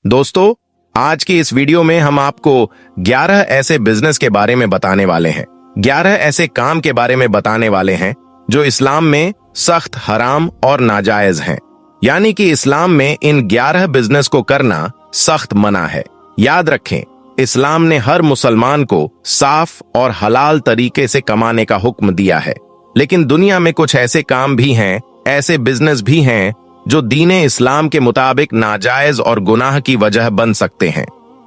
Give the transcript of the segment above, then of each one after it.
दोस्तों, आज की इस वीडियो में हम आपको 11 ऐसे बिजनेस के बारे में बताने वाले हैं। 11 ऐसे काम के बारे में बताने वाले हैं जो इस्लाम में सख्त हराम और नाजायज हैं। यानी कि इस्लाम में इन 11 बिजनेस को करना सख्त मना है। याद रखें, इस्लाम ने हर मुसलमान को साफ और हलाल तरीके से कमाने का हुक्म दिया है, लेकिन दुनिया में कुछ ऐसे काम भी हैं, ऐसे बिजनेस भी हैं जो दीने इस्लाम के मुताबिक नाजायज और गुनाह की वजह बन सकते हैं।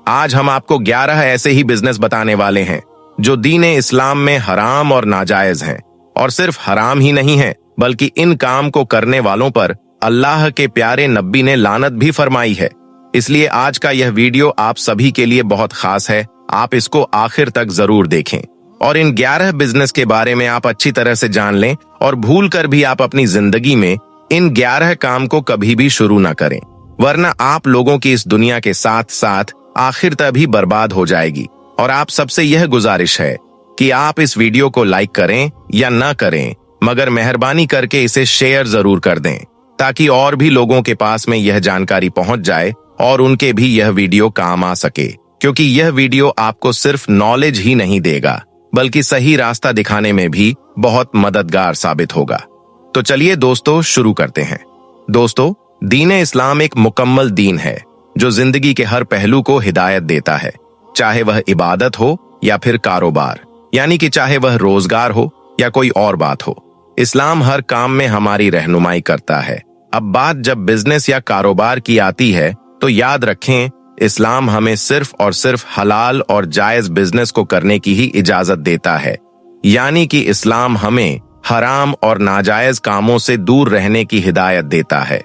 आज हम आपको 11 ऐसे ही बिजनेस बताने वाले हैं जो दीने इस्लाम में हराम और नाजायज हैं, और सिर्फ हराम ही नहीं है बल्कि इन काम को करने वालों पर अल्लाह के प्यारे नबी ने लानत भी फरमाई है। इसलिए आज का यह वीडियो आप सभी के लिए बहुत खास है। आप इसको आखिर तक जरूर देखें और इन 11 बिजनेस के बारे में आप अच्छी तरह से जान लें, और भूल कर भी आप अपनी जिंदगी में इन 11 काम को कभी भी शुरू ना करें, वरना आप लोगों की इस दुनिया के साथ साथ आखिर तक भी बर्बाद हो जाएगी। और आप सबसे यह गुजारिश है कि आप इस वीडियो को लाइक करें या ना करें, मगर मेहरबानी करके इसे शेयर जरूर कर दें, ताकि और भी लोगों के पास में यह जानकारी पहुंच जाए और उनके भी यह वीडियो काम आ सके। क्योंकि यह वीडियो आपको सिर्फ नॉलेज ही नहीं देगा, बल्कि सही रास्ता दिखाने में भी बहुत मददगार साबित होगा। तो चलिए दोस्तों, शुरू करते हैं। दोस्तों, दीन इस्लाम एक मुकम्मल दीन है जो जिंदगी के हर पहलू को हिदायत देता है, चाहे वह इबादत हो या फिर कारोबार, यानी कि चाहे वह रोजगार हो या कोई और बात हो। इस्लाम हर काम में हमारी रहनुमाई करता है। अब बात जब बिजनेस या कारोबार की आती है तो याद रखें, इस्लाम हमें सिर्फ और सिर्फ हलाल और जायज बिजनेस को करने की ही इजाजत देता है। यानी कि इस्लाम हमें हराम और नाजायज कामों से दूर रहने की हिदायत देता है।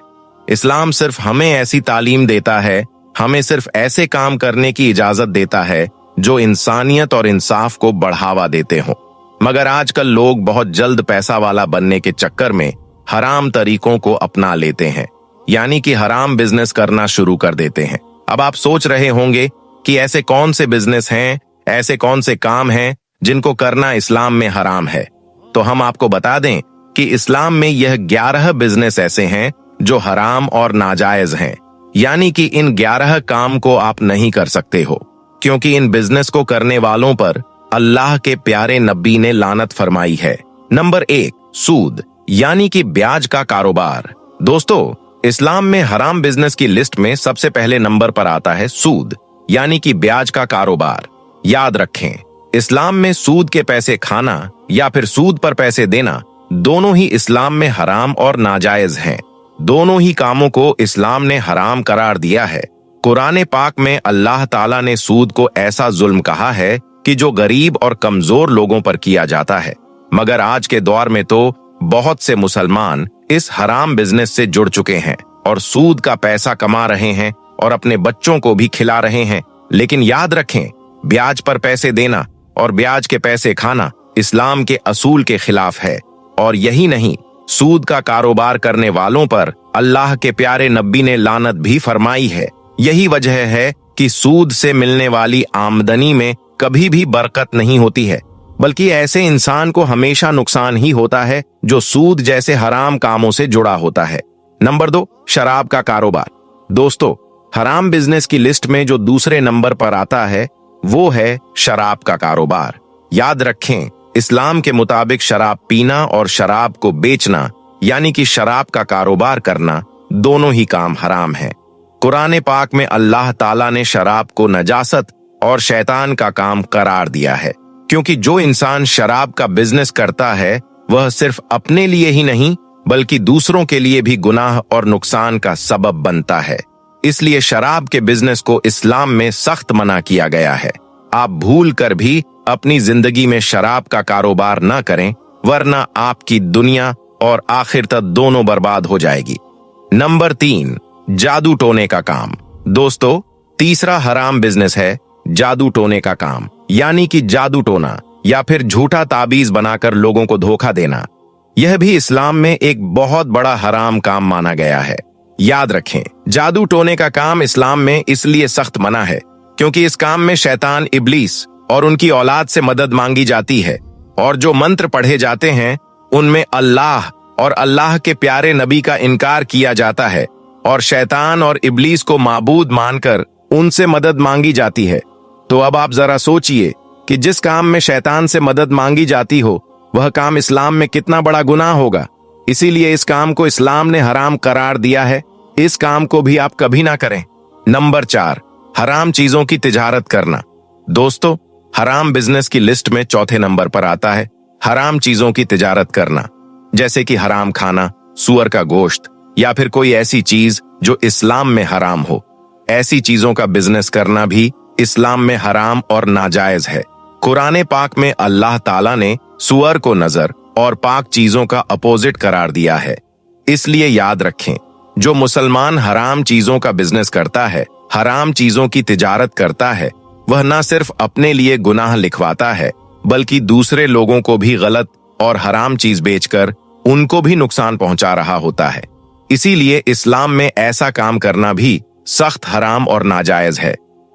इस्लाम सिर्फ हमें ऐसी तालीम देता है, हमें सिर्फ ऐसे काम करने की इजाजत देता है जो इंसानियत और इंसाफ को बढ़ावा देते हों। मगर आजकल लोग बहुत जल्द पैसा वाला बनने के चक्कर में हराम तरीकों को अपना लेते हैं, यानी कि हराम बिजनेस करना शुरू कर देते हैं। अब आप सोच रहे होंगे कि ऐसे कौन से बिजनेस हैं, ऐसे कौन से काम हैं जिनको करना इस्लाम में हराम है। तो हम आपको बता दें कि इस्लाम में यह 11 बिजनेस ऐसे हैं जो हराम और नाजायज हैं। यानी कि इन 11 काम को आप नहीं कर सकते हो, क्योंकि इन बिजनेस को करने वालों पर अल्लाह के प्यारे नबी ने लानत फरमाई है। नंबर 1, सूद यानी कि ब्याज का कारोबार। दोस्तों, इस्लाम में हराम बिजनेस की लिस्ट में सबसे पहले नंबर पर आता है सूद यानी कि ब्याज का कारोबार। याद रखें, इस्लाम में सूद के पैसे खाना या फिर सूद पर पैसे देना दोनों ही इस्लाम में हराम और नाजायज हैं। दोनों ही कामों को इस्लाम ने हराम करार दिया है। कुरान पाक में अल्लाह ताला ने सूद को ऐसा जुल्म कहा है कि जो गरीब और कमजोर लोगों पर किया जाता है। मगर आज के दौर में तो बहुत से मुसलमान इस हराम बिजनेस से जुड़ चुके हैं और सूद का पैसा कमा रहे हैं और अपने बच्चों को भी खिला रहे हैं। लेकिन याद रखें, ब्याज पर पैसे देना और ब्याज के पैसे खाना इस्लाम के असूल के खिलाफ है। और यही नहीं, सूद का कारोबार करने वालों पर अल्लाह के प्यारे नबी ने लानत भी फरमाई है। यही वजह है कि सूद से मिलने वाली आमदनी में कभी भी बरकत नहीं होती है, बल्कि ऐसे इंसान को हमेशा नुकसान ही होता है जो सूद जैसे हराम कामों से जुड़ा होता है। नंबर 2, शराब का कारोबार। दोस्तों, हराम बिजनेस की लिस्ट में जो दूसरे नंबर पर आता है वो है शराब का कारोबार। याद रखें, इस्लाम के मुताबिक शराब पीना और शराब को बेचना यानी कि शराब का कारोबार करना दोनों ही काम हराम है। कुरान पाक में अल्लाह ताला ने शराब को नजासत और शैतान का काम करार दिया है, क्योंकि जो इंसान शराब का बिजनेस करता है वह सिर्फ अपने लिए ही नहीं बल्कि दूसरों के लिए भी गुनाह और नुकसान का सबब बनता है। इसलिए शराब के बिजनेस को इस्लाम में सख्त मना किया गया है। आप भूल कर भी अपनी जिंदगी में शराब का कारोबार न करें, वरना आपकी दुनिया और आखिर तक दोनों बर्बाद हो जाएगी। नंबर 3, जादू टोने का काम। दोस्तों, तीसरा हराम बिजनेस है जादू टोने का काम, यानी कि जादू टोना या फिर झूठा ताबीज बनाकर लोगों को धोखा देना। यह भी इस्लाम में एक बहुत बड़ा हराम काम माना गया है। याद रखें, जादू टोने का काम इस्लाम में इसलिए सख्त मना है क्योंकि इस काम में शैतान इब्लीस और उनकी औलाद से मदद मांगी जाती है, और जो मंत्र पढ़े जाते हैं उनमें अल्लाह और अल्लाह के प्यारे नबी का इनकार किया जाता है। और शैतान और इब्लीस को माबूद मानकर उनसे मदद मांगी जाती है। तो अब आप जरा सोचिए कि जिस काम में शैतान से मदद मांगी जाती हो वह काम इस्लाम में कितना बड़ा गुनाह होगा। इसीलिए इस काम को इस्लाम ने हराम करार दिया है। इस काम को भी आप कभी ना करें। नंबर 4, हराम चीजों की तिजारत करना। दोस्तों, हराम बिजनेस की लिस्ट में चौथे नंबर पर आता है हराम चीजों की तिजारत करना, जैसे कि हराम खाना, सुअर का गोश्त या फिर कोई ऐसी चीज जो इस्लाम में हराम हो। ऐसी चीजों का बिजनेस करना भी इस्लाम में हराम और नाजायज है। कुरान पाक में अल्लाह ताला ने सुअर को नजर और पाक चीजों का अपोजिट करार दिया है। इसलिए याद रखें, जो मुसलमान हराम चीजों का बिजनेस करता है, हराम चीजों की तिजारत करता है, वह न सिर्फ अपने लिए गुनाह लिखवाता है बल्कि दूसरे लोगों को भी गलत और हराम चीज बेचकर उनको भी नुकसान पहुंचा रहा होता है। इसीलिए इस्लाम में ऐसा काम करना भी सख्त हराम और नाजायज है।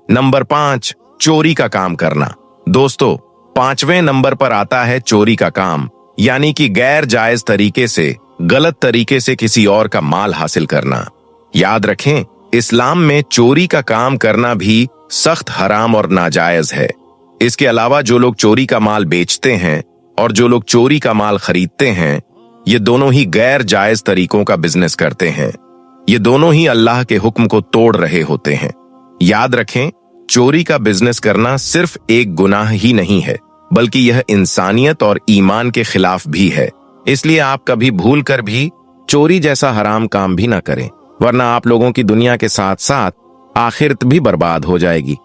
नंबर 5, चोरी का काम करना। दोस्तों, 5वें नंबर पर आता है चोरी का काम, यानी कि गैर जायज तरीके से, गलत तरीके से किसी और का माल हासिल करना। याद रखें, इस्लाम में चोरी का काम करना भी सख्त हराम और नाजायज है। इसके अलावा जो लोग चोरी का माल बेचते हैं और जो लोग चोरी का माल खरीदते हैं, ये दोनों ही गैर जायज तरीकों का बिजनेस करते हैं। ये दोनों ही अल्लाह के हुक्म को तोड़ रहे होते हैं। याद रखें, चोरी का बिजनेस करना सिर्फ एक गुनाह ही नहीं है बल्कि यह इंसानियत और ईमान के खिलाफ भी है। इसलिए आप कभी भूल कर भी चोरी जैसा हराम काम भी ना करें, वरना आप लोगों की दुनिया के साथ साथ आखिरत भी बर्बाद हो जाएगी।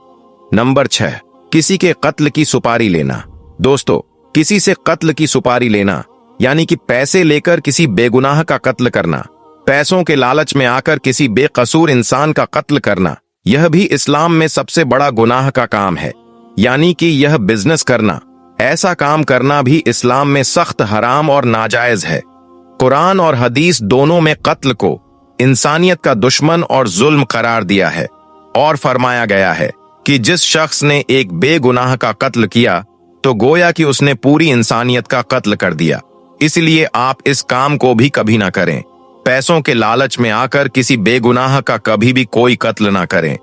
नंबर 6, किसी के कत्ल की सुपारी लेना। दोस्तों, किसी से कत्ल की सुपारी लेना यानी कि पैसे लेकर किसी बेगुनाह का कत्ल करना, पैसों के लालच में आकर किसी बेकसूर इंसान का कत्ल करना, यह भी इस्लाम में सबसे बड़ा गुनाह का काम है। यानी कि यह बिजनेस करना, ऐसा काम करना भी इस्लाम में सख्त हराम और नाजायज है। कुरान और हदीस दोनों में कत्ल को इंसानियत का दुश्मन और जुल्म करार दिया है और फरमाया गया है कि जिस शख्स ने एक बेगुनाह का कत्ल किया तो गोया कि उसने पूरी इंसानियत का कत्ल कर दिया। इसलिए आप इस काम को भी कभी ना करें। पैसों के लालच में आकर किसी बेगुनाह का कभी भी कोई कत्ल ना करें।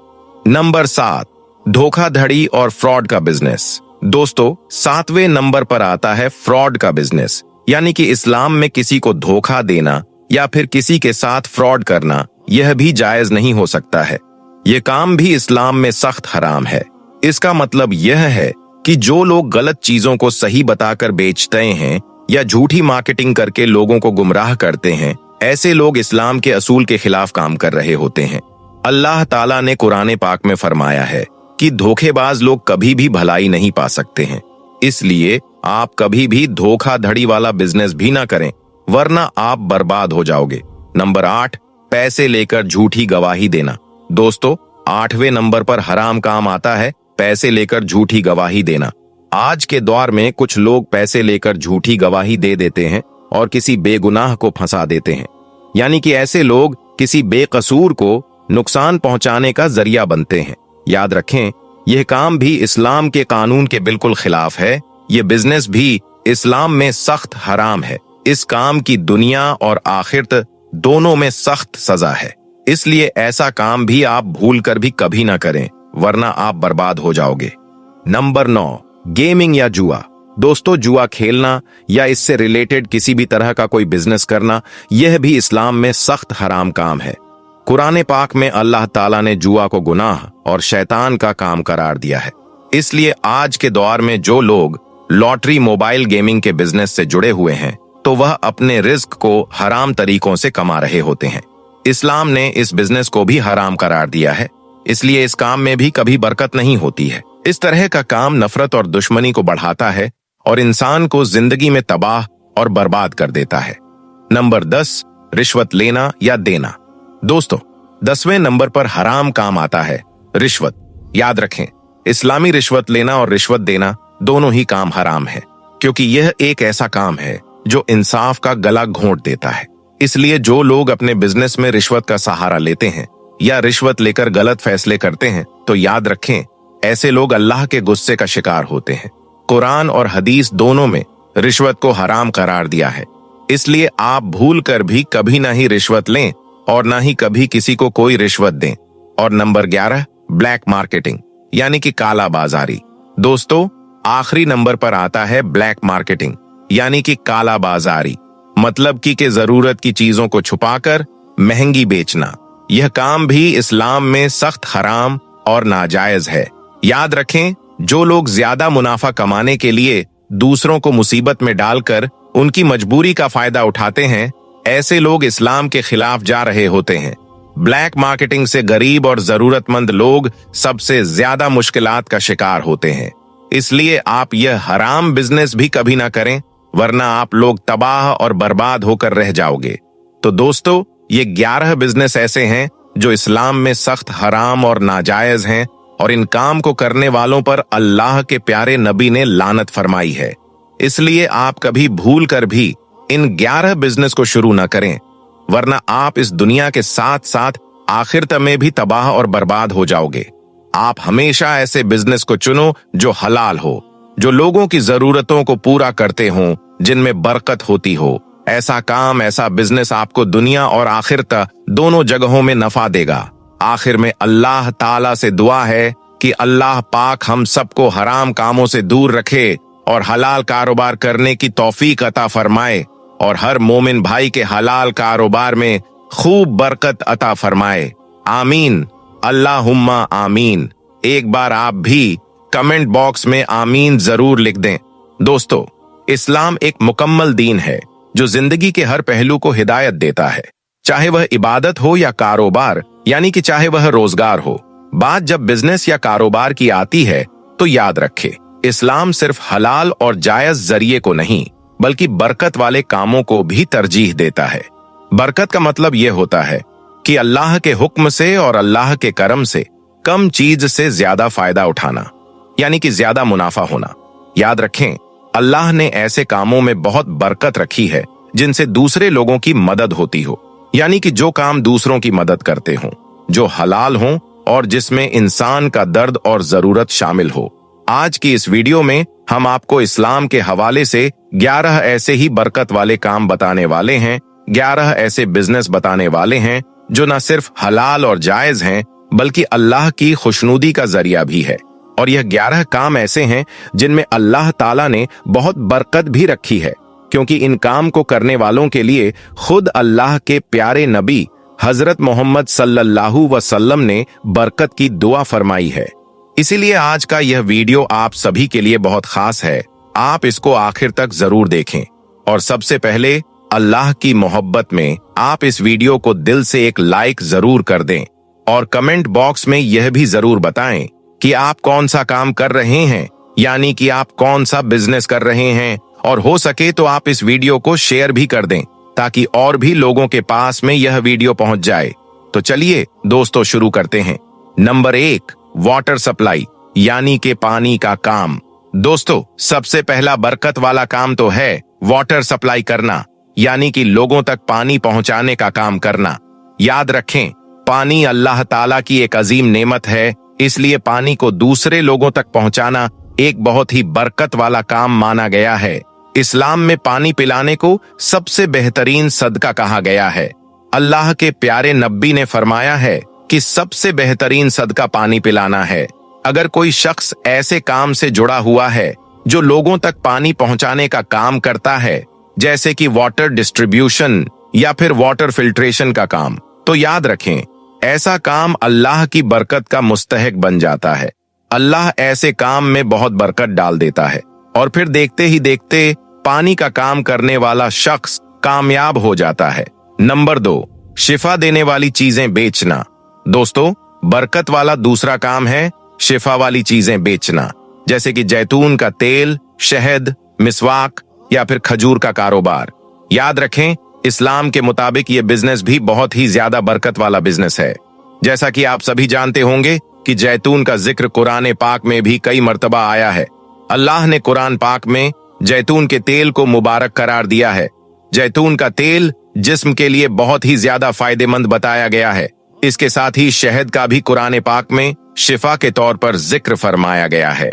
नंबर 7, धोखाधड़ी और फ्रॉड का बिजनेस। दोस्तों, 7वें नंबर पर आता है फ्रॉड का बिजनेस, यानी कि इस्लाम में किसी को धोखा देना या फिर किसी के साथ फ्रॉड करना, यह भी जायज नहीं हो सकता है। यह काम भी इस्लाम में सख्त हराम है। इसका मतलब यह है कि जो लोग गलत चीजों को सही बताकर बेचते हैं या झूठी मार्केटिंग करके लोगों को गुमराह करते हैं, ऐसे लोग इस्लाम के असूल के खिलाफ काम कर रहे होते हैं। अल्लाह ताला ने कुरान पाक में फरमाया है कि धोखेबाज लोग कभी भी भलाई नहीं पा सकते हैं। इसलिए आप कभी भी धोखाधड़ी वाला बिजनेस भी ना करें, वरना आप बर्बाद हो जाओगे। नंबर 8, पैसे लेकर झूठी गवाही देना। दोस्तों, 8वें नंबर पर हराम काम आता है पैसे लेकर झूठी गवाही देना। आज के दौर में कुछ लोग पैसे लेकर झूठी गवाही दे देते हैं और किसी बेगुनाह को फंसा देते हैं। यानी कि ऐसे लोग किसी बेकसूर को नुकसान पहुंचाने का जरिया बनते हैं। याद रखें, यह काम भी इस्लाम के कानून के बिल्कुल खिलाफ है। यह बिजनेस भी इस्लाम में सख्त हराम है। इस काम की दुनिया और आखिरत दोनों में सख्त सजा है। इसलिए ऐसा काम भी आप भूल कर भी कभी ना करें, वरना आप बर्बाद हो जाओगे। नंबर 9, गेमिंग या जुआ। दोस्तों, जुआ खेलना या इससे रिलेटेड किसी भी तरह का कोई बिजनेस करना, यह भी इस्लाम में सख्त हराम काम है। कुरान पाक में अल्लाह ताला ने जुआ को गुनाह और शैतान का काम करार दिया है। इसलिए आज के दौर में जो लोग लॉटरी, मोबाइल गेमिंग के बिजनेस से जुड़े हुए हैं, तो वह अपने रिस्क को हराम तरीकों से कमा रहे होते हैं। इस्लाम ने इस बिजनेस को भी हराम करार दिया है। इसलिए इस काम में भी कभी बरकत नहीं होती है। इस तरह का काम नफरत और दुश्मनी को बढ़ाता है और इंसान को जिंदगी में तबाह और बर्बाद कर देता है। नंबर 10, रिश्वत लेना या देना। दोस्तों, 10वें नंबर पर हराम काम आता है रिश्वत। याद रखें, इस्लामी रिश्वत लेना और रिश्वत देना दोनों ही काम हराम है, क्योंकि यह एक ऐसा काम है जो इंसाफ का गला घोंट देता है। इसलिए जो लोग अपने बिजनेस में रिश्वत का सहारा लेते हैं या रिश्वत लेकर गलत फैसले करते हैं, तो याद रखें, ऐसे लोग अल्लाह के गुस्से का शिकार होते हैं। कुरान और हदीस दोनों में रिश्वत को हराम करार दिया है। इसलिए आप भूल कर भी कभी ना ही रिश्वत लें और ना ही कभी किसी को कोई रिश्वत दें। और नंबर 11, ब्लैक मार्केटिंग यानी कि काला बाजारी। दोस्तों, आखिरी नंबर पर आता है ब्लैक मार्केटिंग यानी कि काला बाजारी, मतलब कि जरूरत की चीजों को छुपाकर महंगी बेचना। यह काम भी इस्लाम में सख्त हराम और नाजायज है। याद रखें, जो लोग ज्यादा मुनाफा कमाने के लिए दूसरों को मुसीबत में डालकर उनकी मजबूरी का फायदा उठाते हैं, ऐसे लोग इस्लाम के खिलाफ जा रहे होते हैं। ब्लैक मार्केटिंग से गरीब और जरूरतमंद लोग सबसे ज्यादा मुश्किलात का शिकार होते हैं। इसलिए आप यह हराम बिजनेस भी कभी ना करें, वरना आप लोग तबाह और बर्बाद होकर रह जाओगे। तो दोस्तों, ये 11 बिजनेस ऐसे हैं जो इस्लाम में सख्त हराम और नाजायज हैं, और इन काम को करने वालों पर अल्लाह के प्यारे नबी ने लानत फरमाई है। इसलिए आप कभी भूल कर भी इन 11 बिजनेस को शुरू न करें, वरना आप इस दुनिया के साथ साथ आखिरत में भी तबाह और बर्बाद हो जाओगे। आप हमेशा ऐसे बिजनेस को चुनो जो हलाल हो, जो लोगों की जरूरतों को पूरा करते हों, जिनमें बरकत होती हो। ऐसा काम, ऐसा बिजनेस आपको दुनिया और आखिरत दोनों जगहों में नफा देगा। आखिर में अल्लाह ताला से दुआ है कि अल्लाह पाक हम सबको हराम कामों से दूर रखे और हलाल कारोबार करने की तौफीक अता फरमाए, और हर मोमिन भाई के हलाल कारोबार में खूब बरकत अता फरमाए। आमीन, अल्लाहुम्मा आमीन। एक बार आप भी कमेंट बॉक्स में आमीन जरूर लिख दें। दोस्तों, इस्लाम एक मुकम्मल दीन है जो जिंदगी के हर पहलू को हिदायत देता है, चाहे वह इबादत हो या कारोबार, यानी कि चाहे वह रोजगार हो। बात जब बिजनेस या कारोबार की आती है तो याद रखे, इस्लाम सिर्फ हलाल और जायज जरिए को नहीं, बल्कि बरकत वाले कामों को भी तरजीह देता है। बरकत का मतलब यह होता है कि अल्लाह के हुक्म से और अल्लाह के करम से कम चीज से ज्यादा फायदा उठाना, यानी कि ज्यादा मुनाफा होना। याद रखें, अल्लाह ने ऐसे कामों में बहुत बरकत रखी है जिनसे दूसरे लोगों की मदद होती हो, यानी कि जो काम दूसरों की मदद करते हों, जो हलाल हों और जिसमें इंसान का दर्द और जरूरत शामिल हो। आज की इस वीडियो में हम आपको इस्लाम के हवाले से 11 ऐसे ही बरकत वाले काम बताने वाले हैं, 11 ऐसे बिजनेस बताने वाले हैं जो न सिर्फ हलाल और जायज हैं, बल्कि अल्लाह की खुशनुदी का जरिया भी है। और यह 11 काम ऐसे हैं जिनमें अल्लाह ताला ने बहुत बरकत भी रखी है, क्योंकि इन काम को करने वालों के लिए खुद अल्लाह के प्यारे नबी हजरत मोहम्मद सल्लल्लाहु वसल्लम ने बरकत की दुआ फरमाई है। इसीलिए आज का यह वीडियो आप सभी के लिए बहुत खास है। आप इसको आखिर तक जरूर देखें, और सबसे पहले अल्लाह की मोहब्बत में आप इस वीडियो को दिल से एक लाइक जरूर कर दें, और कमेंट बॉक्स में यह भी जरूर बताएं कि आप कौन सा काम कर रहे हैं, यानी कि आप कौन सा बिजनेस कर रहे हैं, और हो सके तो आप इस वीडियो को शेयर भी कर दें ताकि और भी लोगों के पास में यह वीडियो पहुंच जाए। तो चलिए दोस्तों, शुरू करते हैं। नंबर 1, वाटर सप्लाई यानी कि पानी का काम। दोस्तों, सबसे पहला बरकत वाला काम तो है वाटर सप्लाई करना, यानी कि लोगों तक पानी पहुंचाने का काम करना। याद रखें, पानी अल्लाह ताला की एक अजीम नेमत है, इसलिए पानी को दूसरे लोगों तक पहुंचाना एक बहुत ही बरकत वाला काम माना गया है। इस्लाम में पानी पिलाने को सबसे बेहतरीन सदका कहा गया है। अल्लाह के प्यारे नबी ने फरमाया है कि सबसे बेहतरीन सदका पानी पिलाना है। अगर कोई शख्स ऐसे काम से जुड़ा हुआ है जो लोगों तक पानी पहुंचाने का काम करता है, जैसे कि वाटर डिस्ट्रीब्यूशन या फिर वाटर फिल्ट्रेशन का काम, तो याद रखें, ऐसा काम अल्लाह की बरकत का मुस्तहिक बन जाता है। अल्लाह ऐसे काम में बहुत बरकत डाल देता है, और फिर देखते ही देखते पानी का काम करने वाला शख्स कामयाब हो जाता है। नंबर 2, शिफा देने वाली चीजें बेचना। दोस्तों, बरकत वाला दूसरा काम है शिफा वाली चीजें बेचना, जैसे कि जैतून का तेल, शहद, मिसवाक या फिर खजूर का कारोबार। याद रखें, इस्लाम के मुताबिक ये बिजनेस भी बहुत ही ज्यादा बरकत वाला बिजनेस है। जैसा कि आप सभी जानते होंगे कि जैतून का जिक्र कुरान पाक में भी कई मर्तबा आया है। अल्लाह ने कुरान पाक में जैतून के तेल को मुबारक करार दिया है। जैतून का तेल जिस्म के लिए बहुत ही ज्यादा फायदेमंद बताया गया है। इसके साथ ही शहद का भी कुरान पाक में शिफा के तौर पर जिक्र फरमाया गया है,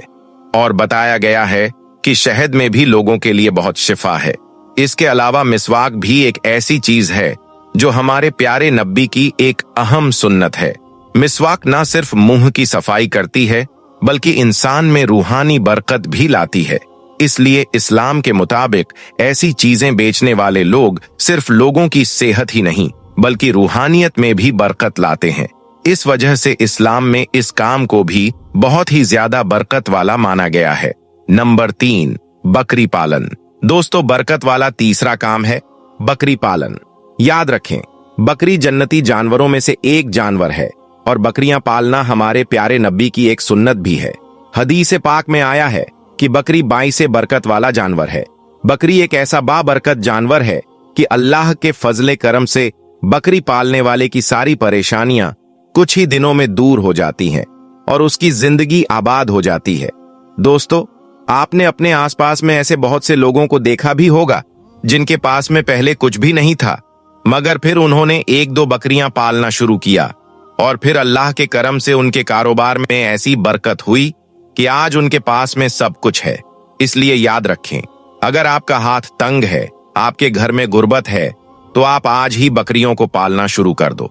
और बताया गया है कि शहद में भी लोगों के लिए बहुत शिफा है। इसके अलावा मिसवाक भी एक ऐसी चीज है जो हमारे प्यारे नबी की एक अहम सुन्नत है। मिसवाक न सिर्फ मुंह की सफाई करती है बल्कि इंसान में रूहानी बरकत भी लाती है। इसलिए इस्लाम के मुताबिक ऐसी चीजें बेचने वाले लोग सिर्फ लोगों की सेहत ही नहीं बल्कि रूहानियत में भी बरकत लाते हैं। इस वजह से इस्लाम में इस काम को भी बहुत ही ज्यादा बरकत वाला माना गया है। नंबर 3, बकरी पालन। दोस्तों, बरकत वाला तीसरा काम है बकरी पालन। याद रखें, बकरी जन्नती जानवरों में से एक जानवर है और बकरियां पालना हमारे प्यारे नबी की एक सुन्नत भी है। हदीस पाक में आया है कि बकरी 22 बरकत वाला जानवर है। बकरी एक ऐसा बाबरकत जानवर है कि अल्लाह के फजले करम से बकरी पालने वाले की सारी परेशानियां कुछ ही दिनों में दूर हो जाती हैं और उसकी जिंदगी आबाद हो जाती है। दोस्तों, आपने अपने आसपास में ऐसे बहुत से लोगों को देखा भी होगा जिनके पास में पहले कुछ भी नहीं था, मगर फिर उन्होंने 1-2 बकरियां पालना शुरू किया और फिर अल्लाह के करम से उनके कारोबार में ऐसी बरकत हुई कि आज उनके पास में सब कुछ है। इसलिए याद रखें, अगर आपका हाथ तंग है, आपके घर में गुर्बत है, तो आप आज ही बकरियों को पालना शुरू कर दो।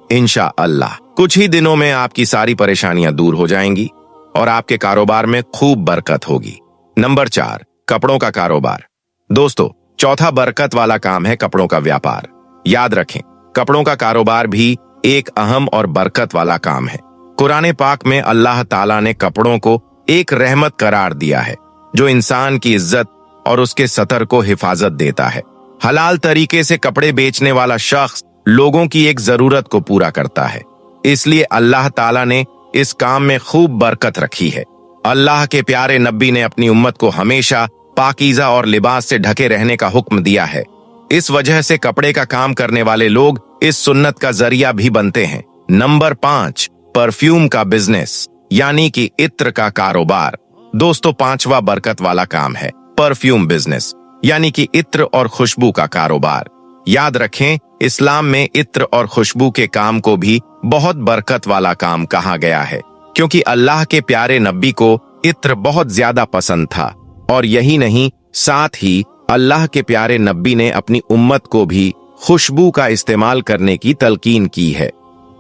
इंशाअल्लाह कुछ ही दिनों में आपकी सारी परेशानियां दूर हो जाएंगी और आपके कारोबार में खूब बरकत होगी। नंबर 4, कपड़ों का कारोबार। दोस्तों, चौथा बरकत वाला काम है कपड़ों का व्यापार। याद रखें, कपड़ों का कारोबार भी एक अहम और बरकत वाला काम है। कुरान पाक में अल्लाह ताला ने कपड़ों को एक रहमत करार दिया है जो इंसान की इज्जत और उसके सतर को हिफाजत देता है। हलाल तरीके से कपड़े बेचने वाला शख्स लोगों की एक जरूरत को पूरा करता है। इसलिए अल्लाह ताला ने इस काम में खूब बरकत रखी है। अल्लाह के प्यारे नबी ने अपनी उम्मत को हमेशा पाकीज़ा और लिबास से ढके रहने का हुक्म दिया है। इस वजह से कपड़े का काम करने वाले लोग इस सुन्नत का जरिया भी बनते हैं। नंबर 5, परफ्यूम का बिजनेस यानी कि इत्र का कारोबार। दोस्तों, 5वां बरकत वाला काम है परफ्यूम बिजनेस यानी कि इत्र और खुशबू का कारोबार। याद रखें, इस्लाम में इत्र और खुशबू के काम को भी बहुत बरकत वाला काम कहा गया है, क्योंकि अल्लाह के प्यारे नबी को इत्र बहुत ज्यादा पसंद था। और यही नहीं, साथ ही अल्लाह के प्यारे नबी ने अपनी उम्मत को भी खुशबू का इस्तेमाल करने की तलकीन की है।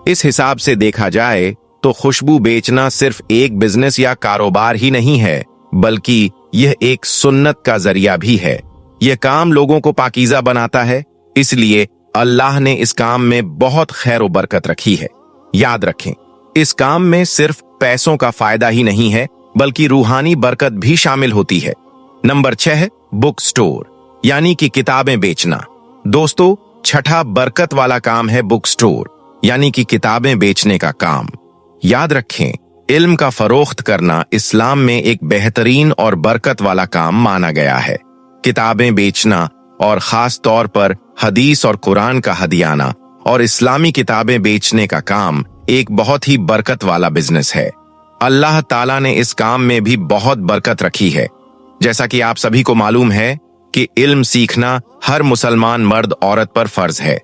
इस हिसाब से देखा जाए तो खुशबू बेचना सिर्फ एक बिजनेस या कारोबार ही नहीं है, बल्कि यह एक सुन्नत का जरिया भी है। यह काम लोगों को पाकीज़ा बनाता है, इसलिए अल्लाह ने इस काम में बहुत खैर व बरकत रखी है। याद रखें, इस काम में सिर्फ पैसों का फायदा ही नहीं है बल्कि रूहानी बरकत भी शामिल होती है। नंबर 6, बुक स्टोर यानी कि किताबें बेचना। दोस्तों, छठा बरकत वाला काम है बुक स्टोर यानी कि किताबें बेचने का काम। याद रखें, इल्म का फरोख्त करना इस्लाम में एक बेहतरीन और बरकत वाला काम माना गया है। किताबें बेचना और खास तौर पर हदीस और कुरान का हदियाना और इस्लामी किताबें बेचने का काम एक बहुत ही बरकत वाला बिजनेस है। अल्लाह ताला ने इस काम में भी बहुत बरकत रखी है। जैसा कि आप सभी को मालूम है कि इल्म सीखना हर मुसलमान मर्द औरत पर फर्ज है।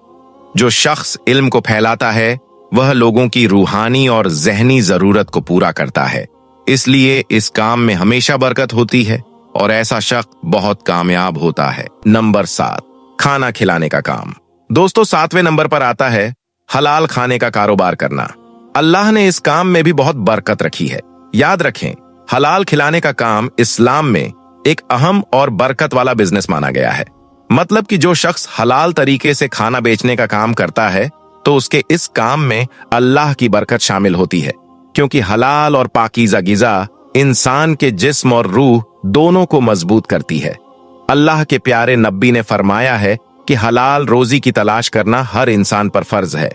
जो शख्स इल्म को फैलाता है वह लोगों की रूहानी और ज़हनी जरूरत को पूरा करता है। इसलिए इस काम में हमेशा बरकत होती है और ऐसा शख्स बहुत कामयाब होता है। नंबर 7, खाना खिलाने का काम। दोस्तों, 7वें नंबर पर आता है हलाल खाने का कारोबार करना। अल्लाह ने इस काम में भी बहुत बरकत रखी है। याद रखें, हलाल खिलाने का काम इस्लाम में एक अहम और बरकत वाला बिजनेस माना गया है। मतलब कि जो शख्स हलाल तरीके से खाना बेचने का काम करता है तो उसके इस काम में अल्लाह की बरकत शामिल होती है, क्योंकि हलाल और पाकीज़ा गिज़ा इंसान के जिस्म और रूह दोनों को मजबूत करती है। अल्लाह के प्यारे नबी ने फरमाया है कि हलाल रोजी की तलाश करना हर इंसान पर फर्ज है।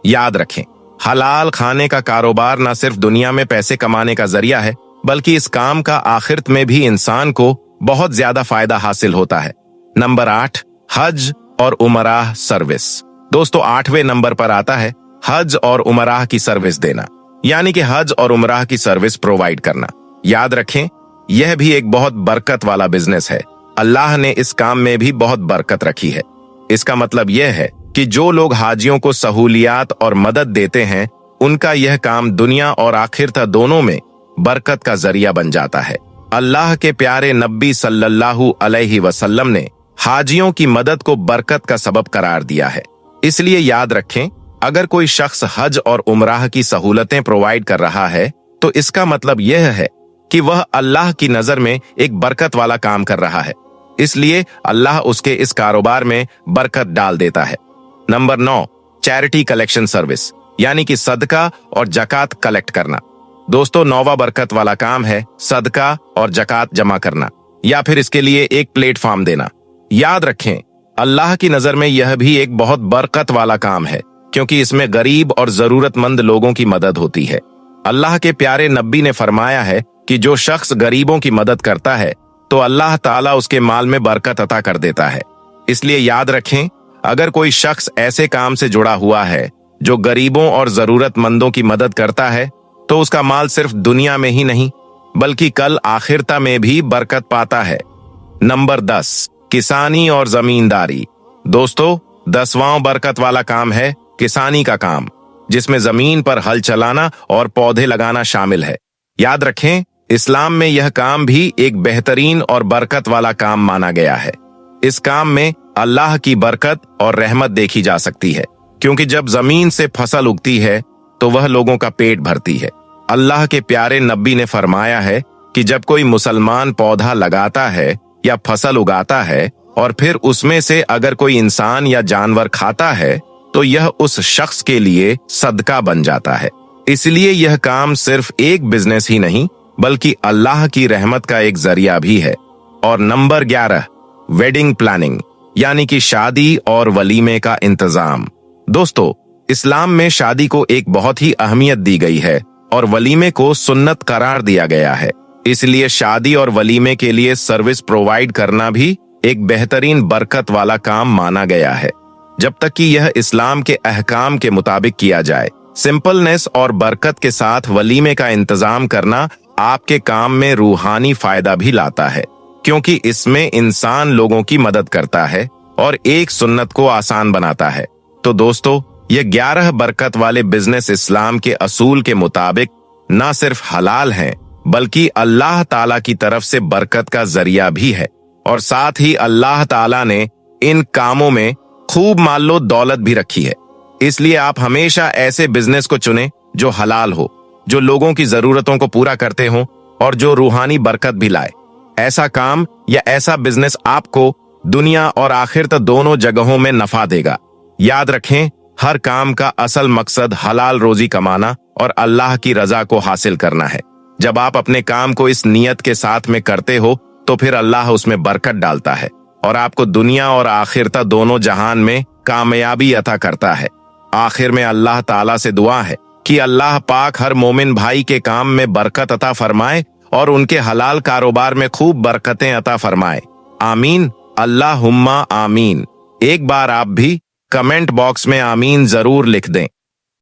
याद रखें, हलाल खाने का कारोबार न सिर्फ दुनिया में पैसे कमाने का जरिया है बल्कि इस काम का आखिरत में भी इंसान को बहुत ज्यादा फायदा हासिल होता है। नंबर 8, हज और उमराह सर्विस। दोस्तों, 8वें नंबर पर आता है हज और उमराह की सर्विस देना, यानी कि हज और उमराह की सर्विस प्रोवाइड करना। याद रखें, यह भी एक बहुत बरकत वाला बिजनेस है। अल्लाह ने इस काम में भी बहुत बरकत रखी है। इसका मतलब यह है कि जो लोग हाजियों को सहूलियात और मदद देते हैं उनका यह काम दुनिया और आखिरत दोनों में बरकत का जरिया बन जाता है। अल्लाह के प्यारे नबी सल्लल्लाहु अलैहि वसल्लम ने हाजियों की मदद को बरकत का सबब करार दिया है। इसलिए याद रखें, अगर कोई शख्स हज और उमराह की सहूलतें प्रोवाइड कर रहा है तो इसका मतलब यह है कि वह अल्लाह की नजर में एक बरकत वाला काम कर रहा है, इसलिए अल्लाह उसके इस कारोबार में बरकत डाल देता है। नंबर 9, चैरिटी कलेक्शन सर्विस, यानी कि सदका और जकात कलेक्ट करना। दोस्तों, 9वां बरकत वाला काम है सदका और जकात जमा करना या फिर इसके लिए एक प्लेटफॉर्म देना। याद रखें, अल्लाह की नजर में यह भी एक बहुत बरकत वाला काम है, क्योंकि इसमें गरीब और जरूरतमंद लोगों की मदद होती है। अल्लाह के प्यारे नबी ने फरमाया है कि जो शख्स गरीबों की मदद करता है तो अल्लाह ताला उसके माल में बरकत अता कर देता है। इसलिए याद रखें, अगर कोई शख्स ऐसे काम से जुड़ा हुआ है जो गरीबों और जरूरतमंदों की मदद करता है तो उसका माल सिर्फ दुनिया में ही नहीं बल्कि कल आखिरता में भी बरकत पाता है। नंबर 10, किसानी और जमींदारी। दोस्तों, 10वां बरकत वाला काम है किसानी का काम, जिसमें जमीन पर हल चलाना और पौधे लगाना शामिल है। याद रखें, इस्लाम में यह काम भी एक बेहतरीन और बरकत वाला काम माना गया है। इस काम में अल्लाह की बरकत और रहमत देखी जा सकती है, क्योंकि जब जमीन से फसल उगती है तो वह लोगों का पेट भरती है। अल्लाह के प्यारे नबी ने फरमाया है कि जब कोई मुसलमान पौधा लगाता है या फसल उगाता है और फिर उसमें से अगर कोई इंसान या जानवर खाता है तो यह उस शख्स के लिए सदका बन जाता है। इसलिए यह काम सिर्फ एक बिजनेस ही नहीं बल्कि अल्लाह की रहमत का एक जरिया भी है। और नंबर 11, वेडिंग प्लानिंग, यानी कि शादी और वलीमे का इंतजाम। दोस्तों, इस्लाम में शादी को एक बहुत ही अहमियत दी गई है और वलीमे को सुन्नत करार दिया गया है। इसलिए शादी और वलीमे के लिए सर्विस प्रोवाइड करना भी एक बेहतरीन बरकत वाला काम माना गया है, जब तक कि यह इस्लाम के अहकाम के मुताबिक किया जाए। सिंपलनेस और बरकत के साथ वलीमे का इंतजाम करना आपके काम में रूहानी फायदा भी लाता है, क्योंकि इसमें इंसान लोगों की मदद करता है और एक सुन्नत को आसान बनाता है। तो दोस्तों, ये 11 बरकत वाले बिजनेस इस्लाम के असूल के मुताबिक न सिर्फ हलाल हैं बल्कि अल्लाह ताला की तरफ से बरकत का जरिया भी है। और साथ ही अल्लाह ताला ने इन कामों में खूब मालो दौलत भी रखी है। इसलिए आप हमेशा ऐसे बिजनेस को चुनें जो हलाल हो, जो लोगों की जरूरतों को पूरा करते हो और जो रूहानी बरकत भी लाए। ऐसा काम या ऐसा बिजनेस आपको दुनिया और आखिरत दोनों जगहों में नफा देगा। याद रखें, हर काम का असल मकसद हलाल रोजी कमाना और अल्लाह की रजा को हासिल करना है। जब आप अपने काम को इस नियत के साथ में करते हो तो फिर अल्लाह उसमें बरकत डालता है और आपको दुनिया और आखिरत दोनों जहान में कामयाबी अता करता है। आखिर में अल्लाह ताला से दुआ है कि अल्लाह पाक हर मोमिन भाई के काम में बरकत अता फरमाए और उनके हलाल कारोबार में खूब बरकतें अता फरमाए। आमीन, अल्लाहुम्मा आमीन। एक बार आप भी कमेंट बॉक्स में आमीन जरूर लिख दें।